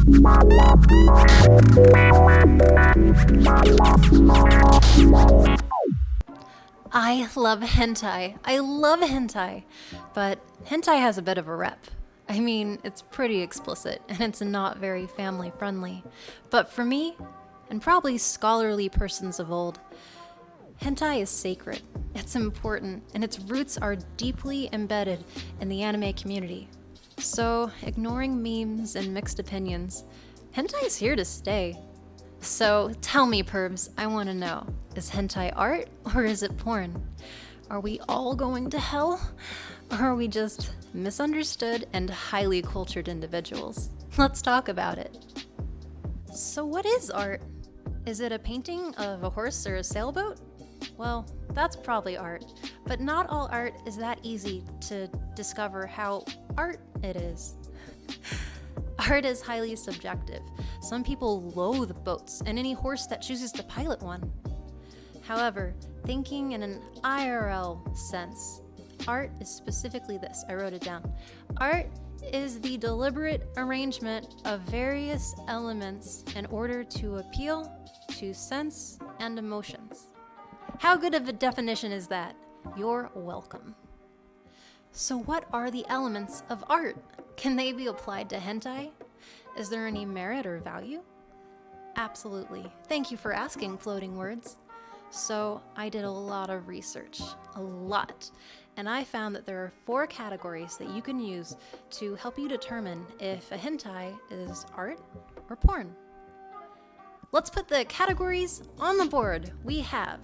I love hentai. I love hentai. But hentai has a bit of a rep. I mean, it's pretty explicit and it's not very family friendly. But for me, and probably scholarly persons of old, hentai is sacred. It's important, and its roots are deeply embedded in the anime community. So, ignoring memes and mixed opinions, hentai is here to stay. So, tell me, pervs, I want to know, is hentai art or is it porn? Are we all going to hell? Or are we just misunderstood and highly cultured individuals? Let's talk about it. So, what is art? Is it a painting of a horse or a sailboat? Well, that's probably art, but not all art is that easy to discover how art it is. Art is highly subjective. Some people loathe boats and any horse that chooses to pilot one. However, thinking in an IRL sense, art is specifically this. I wrote it down. Art is the deliberate arrangement of various elements in order to appeal to sense and emotions. How good of a definition is that? You're welcome. So what are the elements of art? Can they be applied to hentai? Is there any merit or value? Absolutely. Thank you for asking, Floating Words. So I did a lot of research, a lot, and I found that there are 4 categories that you can use to help you determine if a hentai is art or porn. Let's put the categories on the board. We have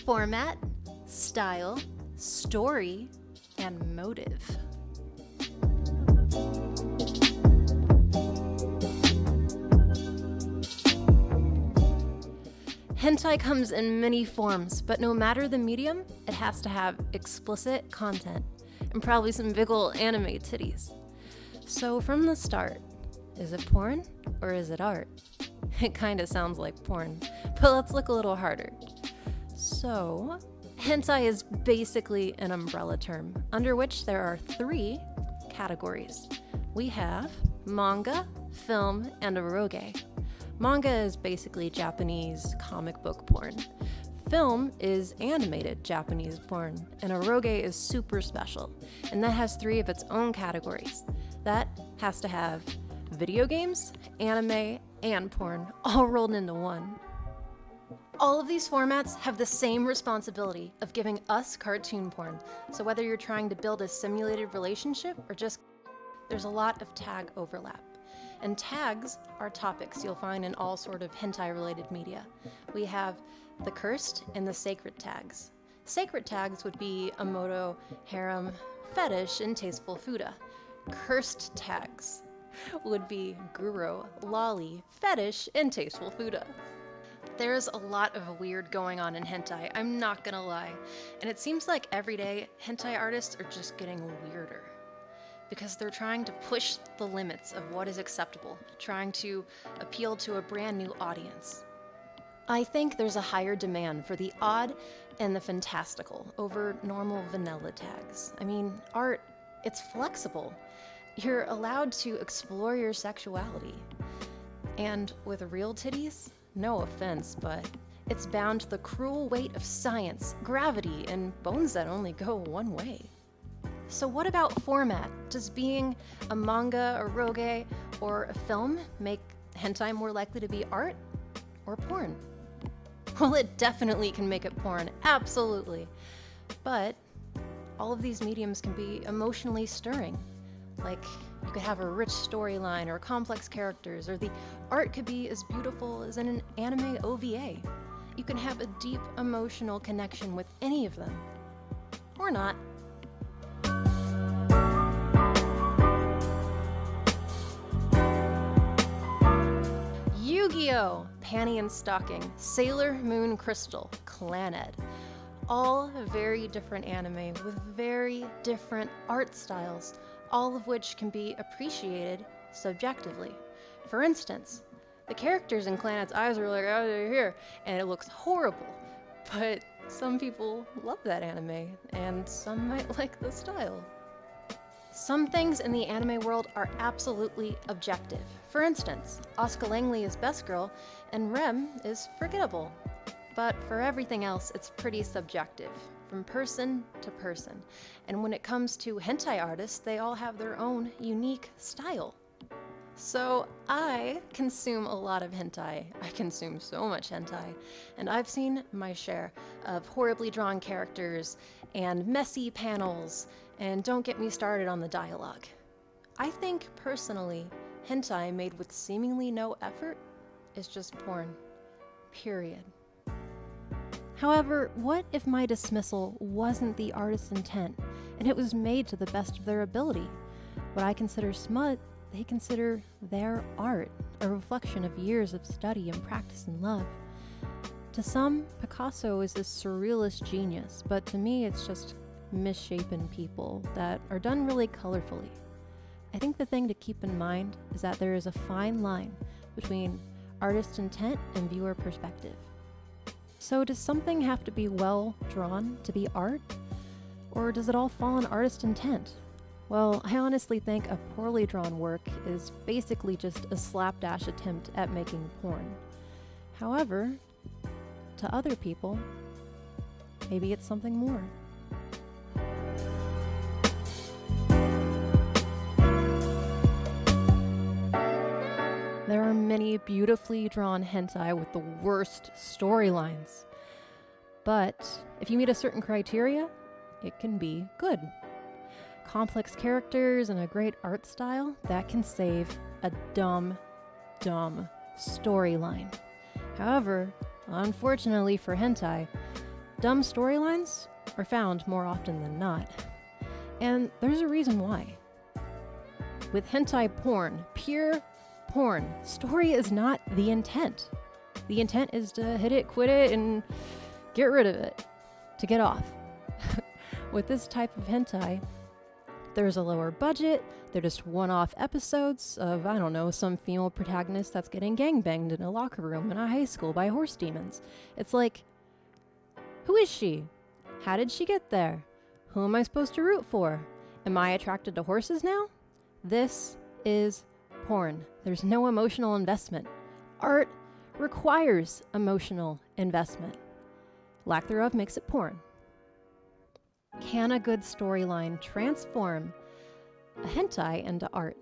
format, style, story, and motive. Hentai comes in many forms, but no matter the medium, it has to have explicit content and probably some big ol' anime titties. So from the start, is it porn or is it art? It kinda sounds like porn, but let's look a little harder. So, hentai is basically an umbrella term, under which there are 3 categories. We have manga, film, and eroge. Manga is basically Japanese comic book porn. Film is animated Japanese porn, and eroge is super special, and that has 3 of its own categories. That has to have video games, anime, and porn all rolled into one. All of these formats have the same responsibility of giving us cartoon porn, so whether you're trying to build a simulated relationship or just, there's a lot of tag overlap. And tags are topics you'll find in all sort of hentai-related media. We have the cursed and the sacred tags. Sacred tags would be amoto, harem, fetish, and tasteful fuda. Cursed tags would be guru, lolly, fetish, and tasteful fuda. There's a lot of weird going on in hentai, I'm not gonna lie. And it seems like every day, hentai artists are just getting weirder. Because they're trying to push the limits of what is acceptable, trying to appeal to a brand new audience. I think there's a higher demand for the odd and the fantastical over normal vanilla tags. I mean, art, it's flexible. You're allowed to explore your sexuality. And with real titties, no offense, but it's bound to the cruel weight of science, gravity, and bones that only go one way. So what about format? Does being a manga, a eroge, or a film make hentai more likely to be art or porn? Well, it definitely can make it porn, absolutely. But all of these mediums can be emotionally stirring. Like, you could have a rich storyline or complex characters, or the art could be as beautiful as in an anime OVA. You can have a deep emotional connection with any of them. Or not. Yu-Gi-Oh! Panty and Stocking, Sailor Moon Crystal, Clannad. All very different anime with very different art styles, all of which can be appreciated subjectively. For instance, the characters in Clannad's eyes are like, out of here, and it looks horrible. But some people love that anime, and some might like the style. Some things in the anime world are absolutely objective. For instance, Asuka Langley is best girl, and Rem is forgettable. But for everything else, it's pretty subjective, from person to person. And when it comes to hentai artists, they all have their own unique style. So I consume a lot of hentai. I consume so much hentai. And I've seen my share of horribly drawn characters and messy panels, and don't get me started on the dialogue. I think, personally, hentai made with seemingly no effort is just porn. Period. However, what if my dismissal wasn't the artist's intent, and it was made to the best of their ability? What I consider smut, they consider their art, a reflection of years of study and practice and love. To some, Picasso is this surrealist genius, but to me it's just misshapen people that are done really colorfully. I think the thing to keep in mind is that there is a fine line between artist intent and viewer perspective. So does something have to be well drawn to be art? Or does it all fall on artist intent? Well, I honestly think a poorly drawn work is basically just a slapdash attempt at making porn. However, to other people, maybe it's something more. There are many beautifully drawn hentai with the worst storylines. But if you meet a certain criteria, it can be good. Complex characters and a great art style, that can save a dumb storyline. However, unfortunately for hentai, dumb storylines are found more often than not. And there's a reason why. With hentai porn, pure porn, story is not the intent. The intent is to hit it, quit it, and get rid of it, to get off. With this type of hentai, there's a lower budget, they're just one-off episodes of, I don't know, some female protagonist that's getting gangbanged in a locker room in a high school by horse demons. It's like, who is she? How did she get there? Who am I supposed to root for? Am I attracted to horses now? This is porn. There's no emotional investment. Art requires emotional investment. Lack thereof makes it porn. Can a good storyline transform a hentai into art?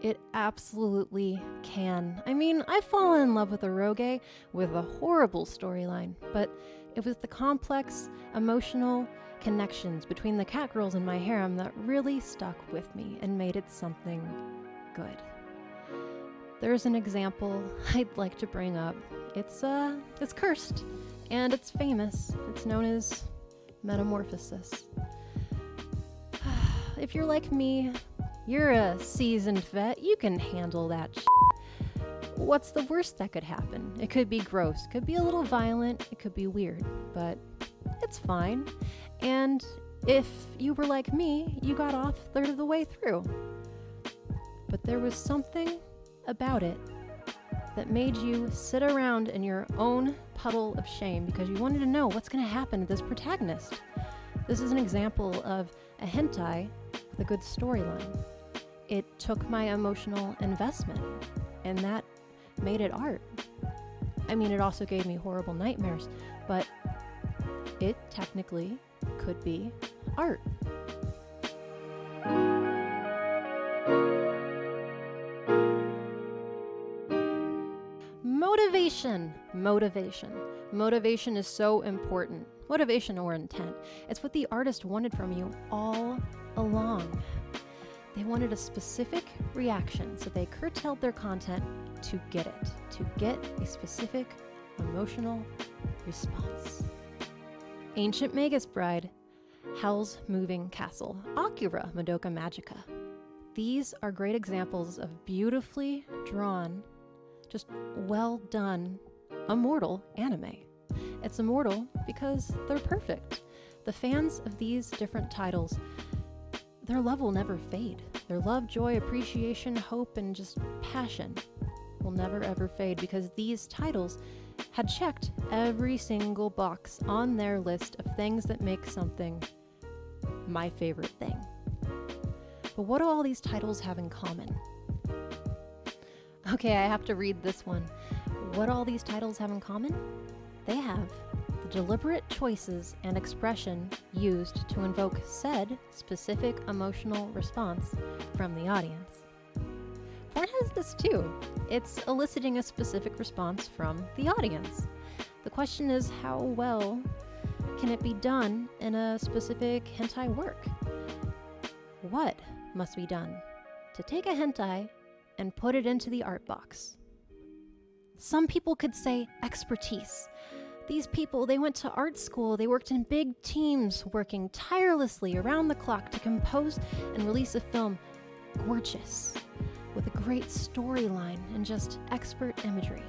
It absolutely can. I mean, I've fallen in love with a eroge with a horrible storyline, but it was the complex, emotional connections between the catgirls in my harem that really stuck with me and made it something good. There's an example I'd like to bring up. It's cursed, and it's famous. It's known as Metamorphosis. If you're like me, you're a seasoned vet, you can handle that shit. What's the worst that could happen? It could be gross, could be a little violent, it could be weird, but it's fine. And if you were like me, you got off a third of the way through. But there was something about it that made you sit around in your own puddle of shame because you wanted to know what's going to happen to this protagonist. This is an example of a hentai with a good storyline. It took my emotional investment, and that made it art. I mean, it also gave me horrible nightmares, but it technically could be art. Motivation is so important. Motivation or intent. It's what the artist wanted from you all along. They wanted a specific reaction, so they curtailed their content to get it, to get a specific emotional response. Ancient Magus Bride, Hell's Moving Castle, Akira Madoka Magica. These are great examples of beautifully drawn, just well done, immortal anime. It's immortal because they're perfect. The fans of these different titles, their love will never fade. Their love, joy, appreciation, hope, and just passion will never ever fade because these titles had checked every single box on their list of things that make something my favorite thing. But what do all these titles have in common? Okay, I have to read this one. What do all these titles have in common? They have the deliberate choices and expression used to invoke said specific emotional response from the audience. Porn has this too. It's eliciting a specific response from the audience. The question is, how well can it be done in a specific hentai work? What must be done to take a hentai and put it into the art box? Some people could say expertise. These people, they went to art school, they worked in big teams, working tirelessly around the clock to compose and release a film gorgeous, with a great storyline and just expert imagery.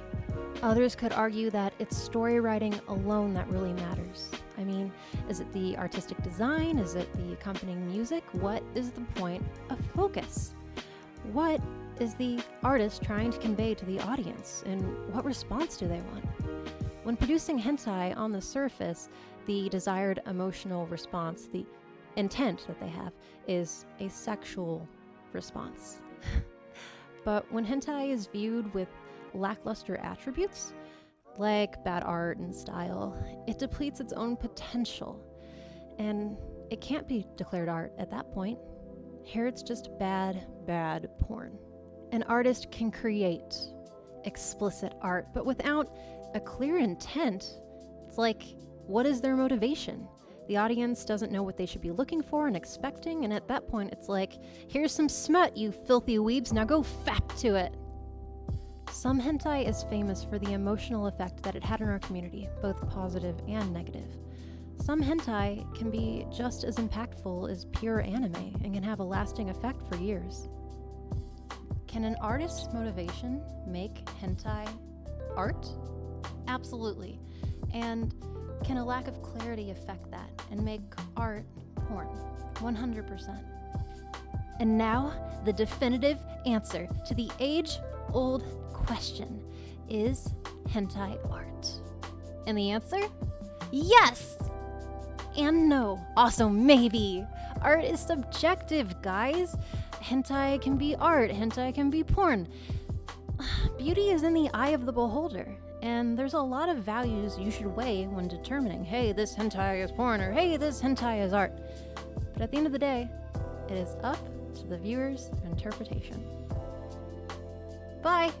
Others could argue that it's story writing alone that really matters. I mean, is it the artistic design? Is it the accompanying music? What is the point of focus? What is the artist trying to convey to the audience, and what response do they want? When producing hentai, on the surface, the desired emotional response, the intent that they have, is a sexual response. But when hentai is viewed with lackluster attributes, like bad art and style, it depletes its own potential, and it can't be declared art at that point. Here it's just bad porn. An artist can create explicit art, but without a clear intent, it's like, what is their motivation? The audience doesn't know what they should be looking for and expecting, and at that point it's like, here's some smut, you filthy weebs, now go fap to it. Some hentai is famous for the emotional effect that it had in our community, both positive and negative. Some hentai can be just as impactful as pure anime and can have a lasting effect for years. Can an artist's motivation make hentai art? Absolutely. And can a lack of clarity affect that and make art porn? 100%. And now, the definitive answer to the age-old question: is hentai art? And the answer? Yes! And no. Also maybe. Art is subjective, guys. Hentai can be art. Hentai can be porn. Beauty is in the eye of the beholder. And there's a lot of values you should weigh when determining, hey, this hentai is porn, or hey, this hentai is art. But at the end of the day, it is up to the viewer's interpretation. Bye!